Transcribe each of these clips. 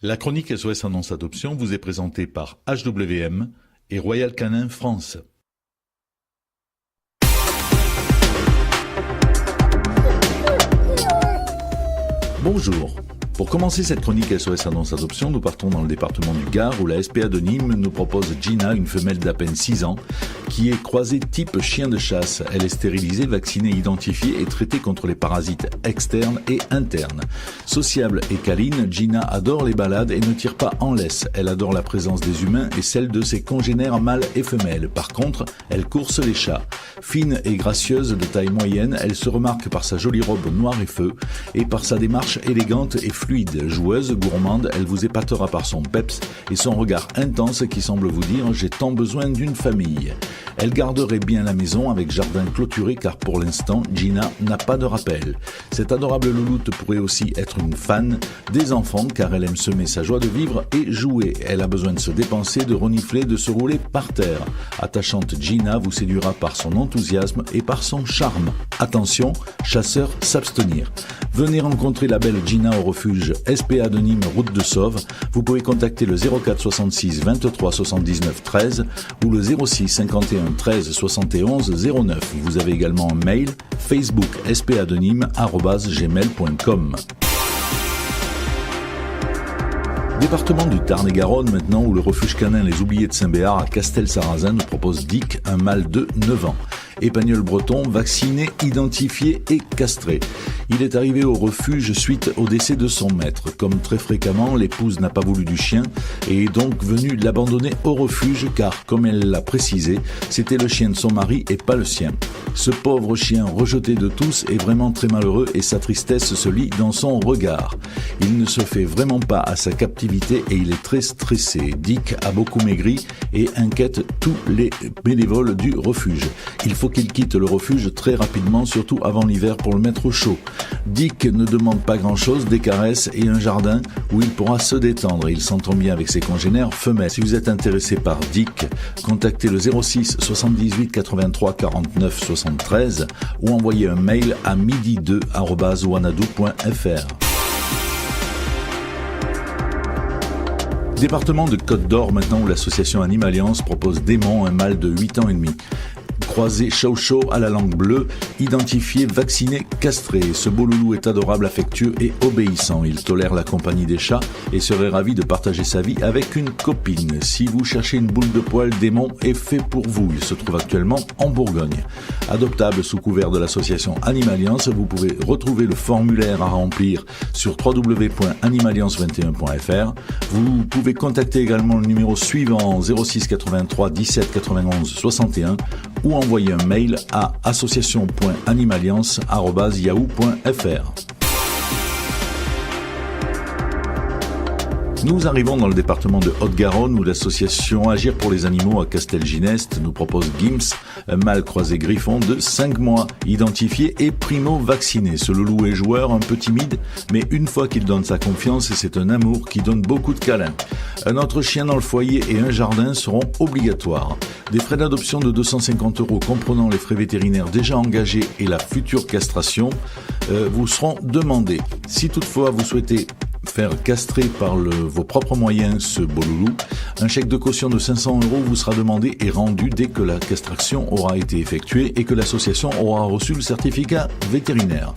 La chronique SOS Annonce Adoption vous est présentée par HWM et Royal Canin France. Bonjour. Pour commencer cette chronique SOS Annonce Adoption, nous partons dans le département du Gard où la SPA de Nîmes nous propose Gina, une femelle d'à peine 6 ans, qui est croisée type chien de chasse. Elle est stérilisée, vaccinée, identifiée et traitée contre les parasites externes et internes. Sociable et câline, Gina adore les balades et ne tire pas en laisse. Elle adore la présence des humains et celle de ses congénères mâles et femelles. Par contre, elle course les chats. Fine et gracieuse de taille moyenne, elle se remarque par sa jolie robe noire et feu et par sa démarche élégante et fluide. Joueuse, gourmande, elle vous épatera par son peps et son regard intense qui semble vous dire « j'ai tant besoin d'une famille ». Elle garderait bien la maison avec jardin clôturé car pour l'instant, Gina n'a pas de rappel. Cette adorable louloute pourrait aussi être une fan des enfants car elle aime semer sa joie de vivre et jouer. Elle a besoin de se dépenser, de renifler, de se rouler par terre. Attachante Gina vous séduira par son enthousiasme et par son charme. Attention, chasseurs s'abstenir. Venez rencontrer la belle Gina au refuge SPA de Nîmes, route de Sauve. Vous pouvez contacter le 04 66 23 79 13 ou le 06 51 13 71 09. Vous avez également un mail Facebook spadenîmes@gmail.com. Département du Tarn-et-Garonne maintenant où le refuge canin Les Oubliés de Saint-Béard à Castel-Sarrazin nous propose Dick, un mâle de 9 ans. Épagnol breton, vacciné, identifié et castré. Il est arrivé au refuge suite au décès de son maître. Comme très fréquemment, l'épouse n'a pas voulu du chien et est donc venue l'abandonner au refuge car, comme elle l'a précisé, c'était le chien de son mari et pas le sien. Ce pauvre chien rejeté de tous est vraiment très malheureux et sa tristesse se lit dans son regard. Il ne se fait vraiment pas à sa captivité et il est très stressé. Dick a beaucoup maigri et inquiète tous les bénévoles du refuge. Il faut qu'il quitte le refuge très rapidement, surtout avant l'hiver pour le mettre au chaud. Dick ne demande pas grand-chose, des caresses et un jardin où il pourra se détendre. Il s'entend bien avec ses congénères femelles. Si vous êtes intéressé par Dick, contactez le 06 78 83 49 73 ou envoyez un mail à midi2@wanadoo.fr. Département de Côte d'Or maintenant où l'association Animaliance propose Démon, un mâle de 8 ans et demi. Croisé chau-chau à la langue bleue, identifié, vacciné, castré. Ce beau loulou est adorable, affectueux et obéissant. Il tolère la compagnie des chats et serait ravi de partager sa vie avec une copine. Si vous cherchez une boule de poil, Démon est fait pour vous. Il se trouve actuellement en Bourgogne. Adoptable sous couvert de l'association Animaliance, vous pouvez retrouver le formulaire à remplir sur www.animaliance21.fr. Vous pouvez contacter également le numéro suivant 06 83 17 91 61 ou envoyer un mail à association.animaliance@yahoo.fr. Nous arrivons dans le département de Haute-Garonne où l'association Agir pour les animaux à Castelginest nous propose Gims, un mâle croisé griffon de 5 mois, identifié et primo-vacciné. Ce loulou est joueur, un peu timide, mais une fois qu'il donne sa confiance, c'est un amour qui donne beaucoup de câlins. Un autre chien dans le foyer et un jardin seront obligatoires. Des frais d'adoption de 250 € comprenant les frais vétérinaires déjà engagés et la future castration vous seront demandés. Si toutefois vous souhaitez faire castrer par vos propres moyens ce beau loulou, un chèque de caution de 500 € vous sera demandé et rendu dès que la castration aura été effectuée et que l'association aura reçu le certificat vétérinaire.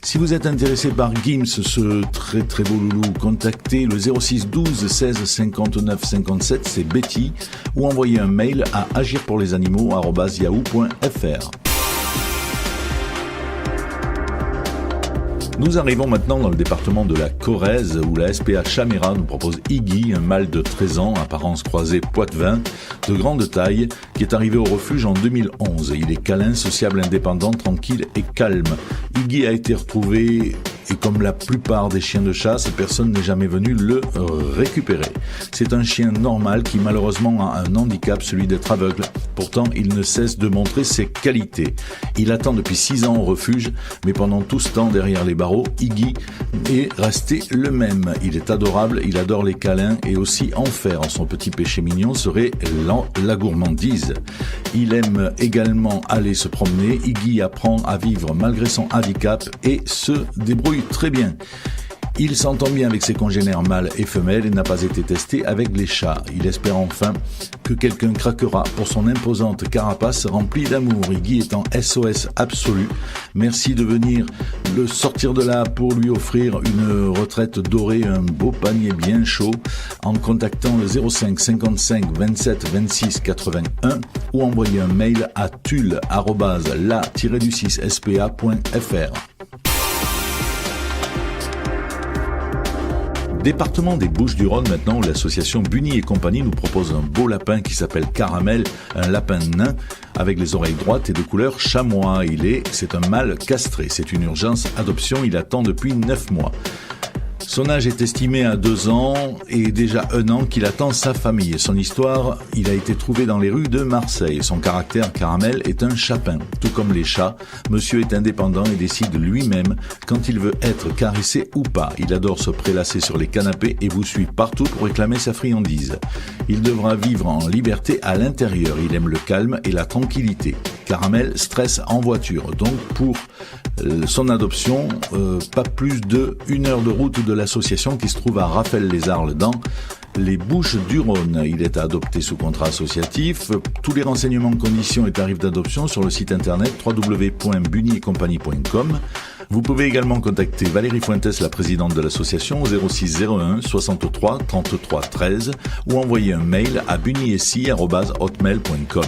Si vous êtes intéressé par Gims, ce très très beau loulou, contactez le 06 12 16 59 57, c'est Betty, ou envoyez un mail à agirpourlesanimaux@yahoo.fr. Nous arrivons maintenant dans le département de la Corrèze où la SPA Chaméra nous propose Iggy, un mâle de 13 ans, apparence croisée poitevin, de grande taille, qui est arrivé au refuge en 2011. Il est câlin, sociable, indépendant, tranquille et calme. Iggy a été retrouvé et comme la plupart des chiens de chasse, personne n'est jamais venu le récupérer. C'est un chien normal qui malheureusement a un handicap, celui d'être aveugle. Pourtant, il ne cesse de montrer ses qualités. Il attend depuis 6 ans au refuge, mais pendant tout ce temps derrière les barreaux, Iggy est resté le même. Il est adorable, il adore les câlins et aussi en faire. Son petit péché mignon serait la gourmandise. Il aime également aller se promener. Iggy apprend à vivre malgré son handicap et se débrouille très bien. Il s'entend bien avec ses congénères mâles et femelles et n'a pas été testé avec les chats. Il espère enfin que quelqu'un craquera pour son imposante carapace remplie d'amour. Iggy est en SOS absolu. Merci de venir le sortir de là pour lui offrir une retraite dorée, un beau panier bien chaud en contactant le 05 55 27 26 81 ou envoyer un mail à tulle@la-spa.fr. Département des Bouches-du-Rhône maintenant, où l'association Bunny et compagnie nous propose un beau lapin qui s'appelle Caramel, un lapin nain avec les oreilles droites et de couleur chamois. C'est un mâle castré, c'est une urgence adoption, il attend depuis 9 mois. Son âge est estimé à 2 ans et déjà 1 an qu'il attend sa famille. Son histoire, il a été trouvé dans les rues de Marseille. Son caractère, Caramel, est un chapin. Tout comme les chats, monsieur est indépendant et décide lui-même quand il veut être caressé ou pas. Il adore se prélasser sur les canapés et vous suit partout pour réclamer sa friandise. Il devra vivre en liberté à l'intérieur. Il aime le calme et la tranquillité. Caramel stresse en voiture. Donc pour son adoption, pas plus de 1 heure de route de l'association qui se trouve à Raphaël-les-Arles dans les Bouches-du-Rhône. Il est adopté sous contrat associatif. Tous les renseignements, conditions et tarifs d'adoption sur le site internet www.bunnyetcompagnie.com. Vous pouvez également contacter Valérie Fuentes, la présidente de l'association, au 06 01 63 33 13 ou envoyer un mail à bunnyessi@hotmail.com.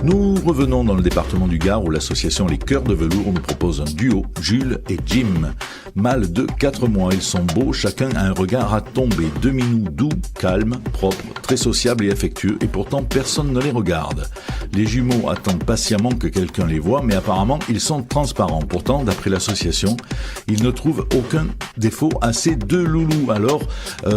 Nous revenons dans le département du Gard où l'association Les Cœurs de Velours nous propose un duo, Jules et Jim. Mâles de 4 mois, ils sont beaux, chacun a un regard à tomber. 2 minous doux, calmes, propres, très sociables et affectueux et pourtant personne ne les regarde. Les jumeaux attendent patiemment que quelqu'un les voie mais apparemment ils sont transparents. Pourtant, d'après l'association, ils ne trouvent aucun défaut à ces 2 loulous. Alors,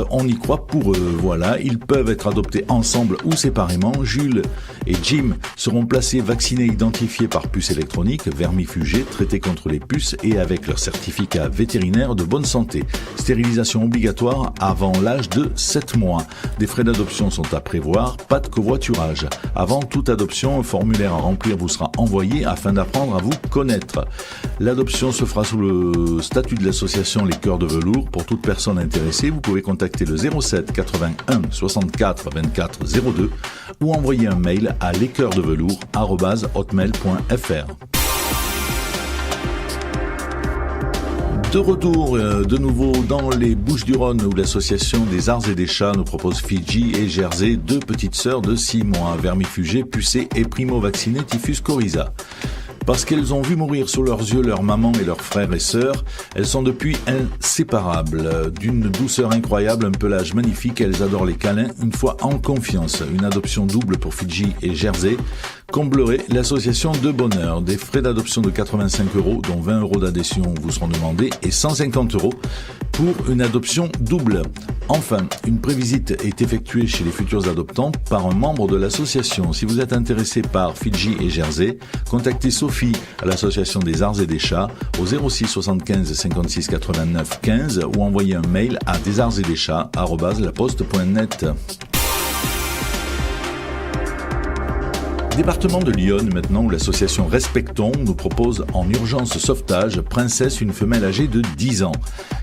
on y croit pour eux. Voilà, ils peuvent être adoptés ensemble ou séparément. Jules et Jim seront placés, vaccinés, identifiés par puce électronique, vermifugés, traités contre les puces et avec leur certificat vétérinaire de bonne santé. Stérilisation obligatoire avant l'âge de 7 mois. Des frais d'adoption sont à prévoir, pas de covoiturage. Avant toute adoption, un formulaire à remplir vous sera envoyé afin d'apprendre à vous connaître. L'adoption se fera sous le statut de l'association Les Cœurs de Velours. Pour toute personne intéressée, vous pouvez contacter le 07 81 64 24 02 ou envoyer un mail à lesceursdevelours@hotmail.fr. De retour de nouveau dans les Bouches-du-Rhône où l'association des Arts et des Chats nous propose Fidji et Jersey, 2 petites sœurs de 6 mois, vermifugées, pucées et primo-vaccinées typhus coryza. Parce qu'elles ont vu mourir sous leurs yeux leur maman et leurs frères et sœurs, elles sont depuis inséparables. D'une douceur incroyable, un pelage magnifique, elles adorent les câlins, une fois en confiance. Une adoption double pour Fidji et Jersey comblerait l'association de bonheur. Des frais d'adoption de 85 €, dont 20 € d'adhésion vous seront demandés, et 150 € pour une adoption double. Enfin, une prévisite est effectuée chez les futurs adoptants par un membre de l'association. Si vous êtes intéressé par Fidji et Jersey, contactez Sophie à l'association des Arts et des Chats au 06 75 56 89 15 ou envoyez un mail à desartsetdeschats@laposte.net. Département de Lyon maintenant où l'association Respectons nous propose en urgence sauvetage Princesse, une femelle âgée de 10 ans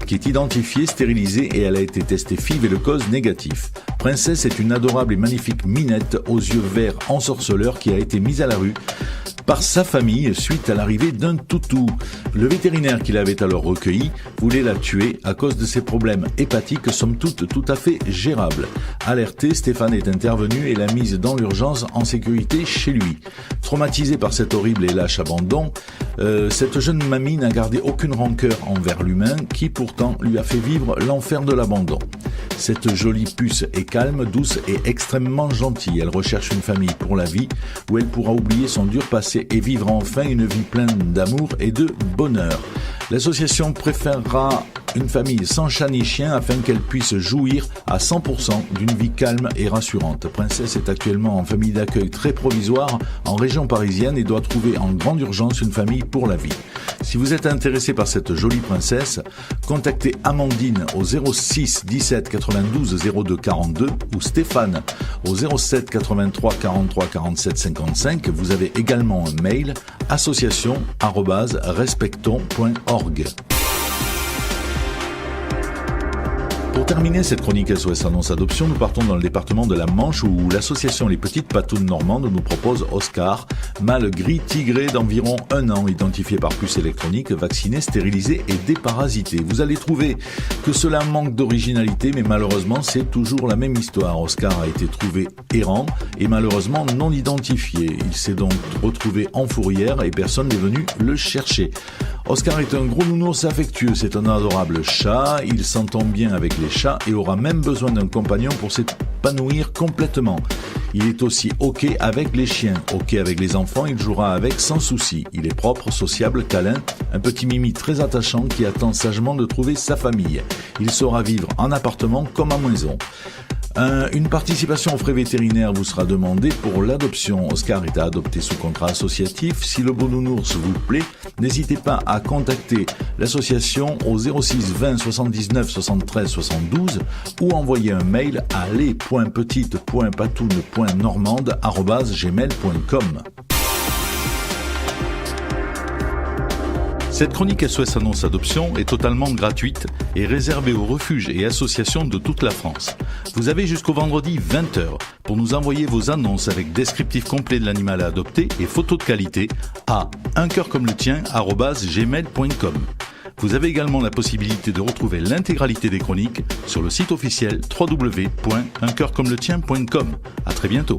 qui est identifiée, stérilisée et elle a été testée FIV et le cause négatif. Princesse est une adorable et magnifique minette aux yeux verts ensorceleurs qui a été mise à la rue par sa famille suite à l'arrivée d'un toutou. Le vétérinaire qui l'avait alors recueilli voulait la tuer à cause de ses problèmes hépatiques, somme toute tout à fait gérables. Alerté, Stéphane est intervenu et l'a mise dans l'urgence en sécurité chez lui. Traumatisée par cet horrible et lâche abandon, cette jeune mamie n'a gardé aucune rancœur envers l'humain qui pourtant lui a fait vivre l'enfer de l'abandon. Cette jolie puce est calme, douce et extrêmement gentille. Elle recherche une famille pour la vie où elle pourra oublier son dur passé et vivre enfin une vie pleine d'amour et de bonheur. L'association préférera une famille sans chat ni chien afin qu'elle puisse jouir à 100% d'une vie calme et rassurante. Princesse est actuellement en famille d'accueil très provisoire en région parisienne et doit trouver en grande urgence une famille pour la vie. Si vous êtes intéressé par cette jolie princesse, contactez Amandine au 06 17 92 02 42 ou Stéphane au 07 83 43 47 55. Vous avez également un mail association@respectons.org. Pour terminer cette chronique SOS Annonce Adoption, nous partons dans le département de la Manche où l'association Les Petites Patounes Normandes nous propose Oscar, mâle gris tigré d'environ 1 an, identifié par puce électronique, vacciné, stérilisé et déparasité. Vous allez trouver que cela manque d'originalité, mais malheureusement c'est toujours la même histoire. Oscar a été trouvé errant et malheureusement non identifié. Il s'est donc retrouvé en fourrière et personne n'est venu le chercher. Oscar est un gros nounours affectueux, c'est un adorable chat, il s'entend bien avec les chats et aura même besoin d'un compagnon pour s'épanouir complètement. Il est aussi OK avec les chiens, OK avec les enfants, il jouera avec sans souci. Il est propre, sociable, câlin, un petit mimi très attachant qui attend sagement de trouver sa famille. Il saura vivre en appartement comme en maison. Une participation aux frais vétérinaires vous sera demandée pour l'adoption. Oscar est à adopter sous contrat associatif. Si le beau nounours vous plaît, n'hésitez pas à contacter l'association au 06 20 79 73 72 ou envoyer un mail à les.petite.patounes.normande@gmail.com. Cette chronique SOS Annonce Adoption est totalement gratuite et réservée aux refuges et associations de toute la France. Vous avez jusqu'au vendredi 20h pour nous envoyer vos annonces avec descriptif complet de l'animal à adopter et photos de qualité à uncoeurcomeletien@gmail.com. Vous avez également la possibilité de retrouver l'intégralité des chroniques sur le site officiel www.uncoeurcomeletien.com. À très bientôt.